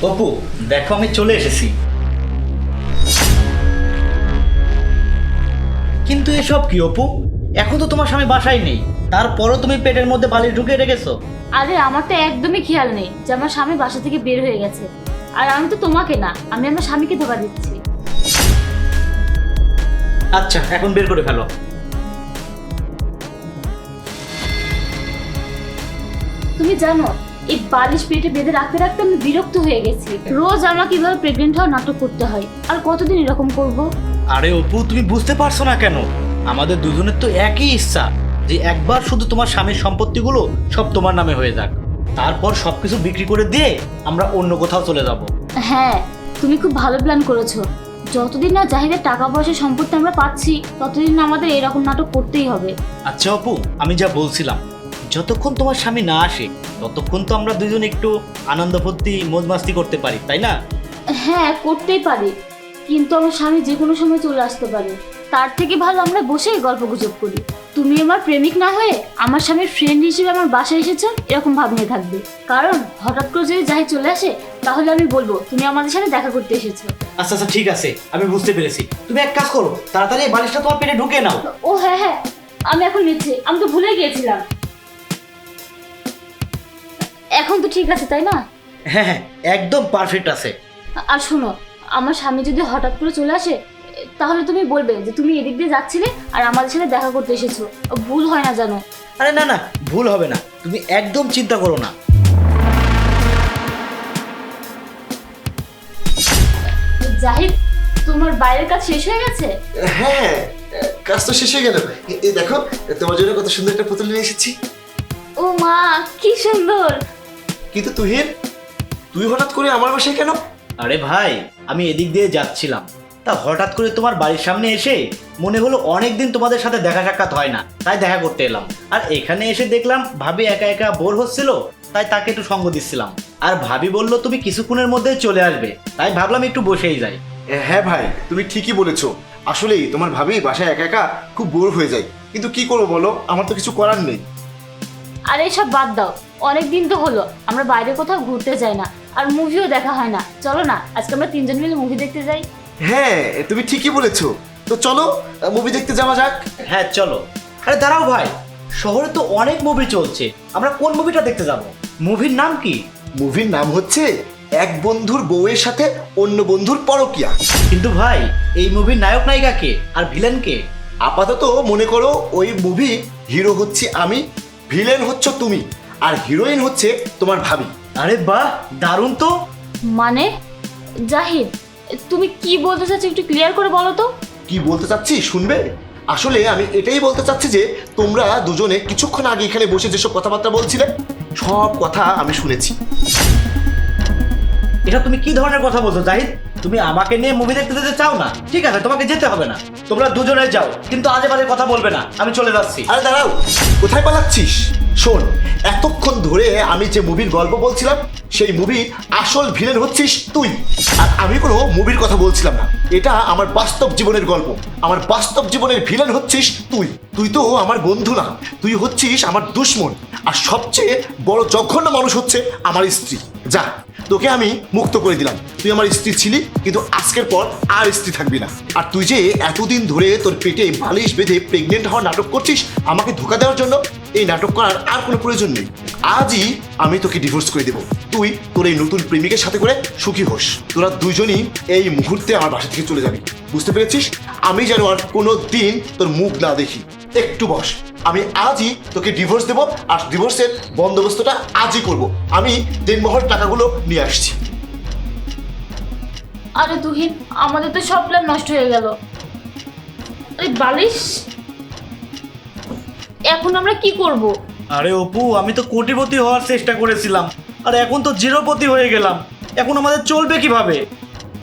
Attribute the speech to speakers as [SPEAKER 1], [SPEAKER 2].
[SPEAKER 1] অপু দেখো আমি চলে এসেছি। কিন্তু এসব কি অপু? এখন তো তোমার স্বামী বাসায় নেই, তারপরও তুমি পেটের মধ্যে বালিশ ঢুকিয়ে রেখেছো।
[SPEAKER 2] আরে আমার তো একদমই খেয়াল নেই যে আমার স্বামী বাসা থেকে বের হয়ে গেছে। আর আমি তো তোমাকে না, আমি আমার স্বামীকে ধোকা দিচ্ছি।
[SPEAKER 1] আচ্ছা এখন বের করে ফেলো।
[SPEAKER 2] তুমি জানো এই বালিশ পেটে বেঁধে রাখতে রাখতে আমি বিরক্ত হয়ে গেছি। রোজ আমাকে কিভাবে প্রেগনেন্ট হওয়ার নাটক করতে হয়, আর কতদিন এরকম করব?
[SPEAKER 1] আরে অপু তুমি বুঝতে পারছো না কেন? আমাদের দুজনের তো একই ইচ্ছা যে একবার শুধু তোমার স্বামীর সম্পত্তিগুলো সব তোমার নামে হয়ে যাক, তারপর সবকিছু বিক্রি করে দিয়ে আমরা অন্য কোথাও চলে যাব।
[SPEAKER 2] হ্যাঁ, তুমি খুব ভালো প্ল্যান করেছো। যতদিন না জাহিদের টাকা পয়সা সম্পত্তি আমরা পাচ্ছি, ততদিন না আমাদের এরকম নাটক করতেই হবে।
[SPEAKER 1] আচ্ছা অপু, আমি যা বলছিলাম, যতক্ষণ তোমার স্বামী না আসে ততক্ষণ তো আমরা দুজন একটু আনন্দ ফুর্তি মौज মাস্তি করতে পারি, তাই না?
[SPEAKER 2] হ্যাঁ করতেই পারি, কিন্তু আমার স্বামী যে কোনো সময় চলে আসতে পারে। তার থেকে ভালো আমরা বসেই গল্প গুজব করি। তুমি আমার প্রেমিক না হয়ে আমার স্বামীর ফ্রেন্ড হিসেবে আমার বাসায় এসেছো, এরকম ভাব নিয়ে থাকবে। কারণ হঠাৎ করে যদি জাহিদ চলে আসে, তাহলে আমি বলবো তুমি আমাদের সাথে দেখা করতে এসেছো।
[SPEAKER 1] আচ্ছা আচ্ছা ঠিক আছে, আমি বুঝতে পেরেছি। তুমি এক কাজ করো, তাড়াতাড়ি এই বালিশটা তোমার পেটে ঢুকে নাও।
[SPEAKER 2] ও হ্যাঁ হ্যাঁ, আমি এখন নিচ্ছি, আমি তো ভুলে গিয়েছিলাম। এখন তো ঠিক আছে তাই না?
[SPEAKER 1] হ্যাঁ হ্যাঁ একদম পারফেক্ট আছে।
[SPEAKER 2] আর শোনো, আমার স্বামী যদি হঠাৎ করে চলে আসে, তাহলে তুমি বলবে যে তুমি এদিক দিয়ে যাচ্ছিলে আর আমাদের সাথে দেখা করতে এসেছো। ভুল হয় না জানো?
[SPEAKER 1] আরে না না, ভুল হবে না, তুমি একদম চিন্তা করো না।
[SPEAKER 2] জাহিদ, তোমার বাইরের কাজ শেষ হয়ে গেছে?
[SPEAKER 3] হ্যাঁ, কাজ তো শেষ হয়ে গেল। এই দেখো, তোমার জন্য কত সুন্দর একটা পুতুল নিয়ে এসেছি।
[SPEAKER 2] ও মা, কি সুন্দর!
[SPEAKER 3] কিন্তু তুহিন, তুই হঠাৎ করে আমার বাসায় কেন?
[SPEAKER 1] আরে ভাই, আমি এদিক দিয়ে যাচ্ছিলাম, তা হঠাৎ করে তোমার বাড়ির সামনে এসে মনে হলো অনেকদিন তোমাদের সাথে দেখা সাক্ষাৎ হয় না, তাই দেখা করতে এলাম। আর এখানে এসে দেখলাম ভাবি একা একা বোর হচ্ছিল, তাই তাকে একটু সঙ্গ দিচ্ছিলাম। আর ভাবি বলল তুমি কিছুক্ষণের মধ্যে চলে আসবে, তাই ভাবলাম একটু বসেই যাই।
[SPEAKER 3] হ্যাঁ ভাই, তুমি ঠিকই বলেছো। আসলেই তোমার ভাবি বাসায় একা একা খুব বোর হয়ে যায়, কিন্তু কি করবো বলো, আমার তো কিছু করার নেই।
[SPEAKER 2] আর এসব বাদ দাও, অনেক দিন তো হলো আমরা বাইরে কোথাও ঘুরতে যাই না, আর মুভিও দেখা হয় না। চলো না আজকে আমরা তিনজন মিলে মুভি দেখতে যাই।
[SPEAKER 3] হ্যাঁ, তুমি ঠিকই বলেছো। তো চলো মুভি দেখতে যাওয়া যাক।
[SPEAKER 1] হ্যাঁ চলো। আরে দাঁড়াও ভাই, শহরে তো অনেক মুভি চলছে, আমরা কোন মুভিটা দেখতে যাব? মুভির নাম কি?
[SPEAKER 3] মুভির নাম হচ্ছে এক বন্ধুর বউয়ের সাথে অন্য বন্ধুর পরকিয়া।
[SPEAKER 1] কিন্তু ভাই, এই মুভির নায়ক নায়িকা কে আর ভিলেন কে?
[SPEAKER 3] আপাতত মনে করো ওই মুভি হিরো হচ্ছে আমি, ভিলেন হচ্ছে তুমি, আর হিরোইন হচ্ছে তোমার ভাবি।
[SPEAKER 1] আরে বাহ, দারুণ তো।
[SPEAKER 2] মানে জাহিদ, তুমি কি বলতে চাচ্ছ একটু ক্লিয়ার করে বলো তো।
[SPEAKER 3] কি বলতে চাচ্ছি শুনবে? আসলে আমি এটাই বলতে চাচ্ছি যে তোমরা দুজনে কিছুক্ষণ আগে এখানে বসে যেসব কথাবার্তা বলছিলে, সব কথা আমি শুনেছি।
[SPEAKER 1] এটা তুমি কি ধরনের কথা বলছো জাহিদ? তুমি আমাকে নিয়ে মুভি দেখতে যেতে চাও না? ঠিক আছে, তোমাকে যেতে হবে না, তোমরা দুজনে যাও, কিন্তু আজে বাজে কথা বলবে না, আমি চলে যাচ্ছি।
[SPEAKER 3] আরে দাঁড়াও, কোথায় পালাচ্ছিস? শোন, এতক্ষণ ধরে আমি যে মুভির গল্প বলছিলাম, সেই মুভির আসল ভিলেন হচ্ছিস তুই। আর আমি কোনো মুভির কথা বলছিলাম না, এটা আমার বাস্তব জীবনের গল্প। আমার বাস্তব জীবনের ভিলেন হচ্ছিস তুই। তুই তো আমার বন্ধু না, তুই হচ্ছিস আমার দুশমন। আর সবচেয়ে বড় জঘন্য মানুষ হচ্ছে আমার স্ত্রী। যা, তোকে আমি মুক্ত করে দিলাম। তুই আমার স্ত্রী ছিলি, কিন্তু আজকের পর আর স্ত্রী থাকবি না। আর তুই যে এতদিন ধরে তোর পেটে বালিশ বেঁধে প্রেগনেন্ট হওয়ার নাটক করছিস আমাকে ধোকা দেওয়ার জন্য, এই নাটক করার আর কোনো প্রয়োজন নেই। আজই আমি তোকে ডিভোর্স করে দেবো। তুই তোর এই নতুন প্রেমিকের সাথে করে সুখী হোস। তোরা দুজনই এই মুহূর্তে আমার বাসা থেকে চলে যাবি, বুঝতে পেরেছিস? আমি যেন আর কোনো দিন তোর মুখ না দেখি। একটু বস, আমি আজই তোকে ডিভোর্স দেবো, আর ডিভোর্সের বন্দোবস্তটা আজই করব। আমি দেনমোহর টাকাগুলো নিয়ে আসছি।
[SPEAKER 2] আরে তুহিন, আমাদের তো সব প্ল্যান নষ্ট হয়ে গেল। এই বালিশ, এখন আমরা কি করব?
[SPEAKER 1] আরে অপু, আমি তো কোটিপতি হওয়ার চেষ্টা করেছিলাম, আর এখন তো জিরোপতি হয়ে গেলাম। এখন আমাদের চলবে কিভাবে?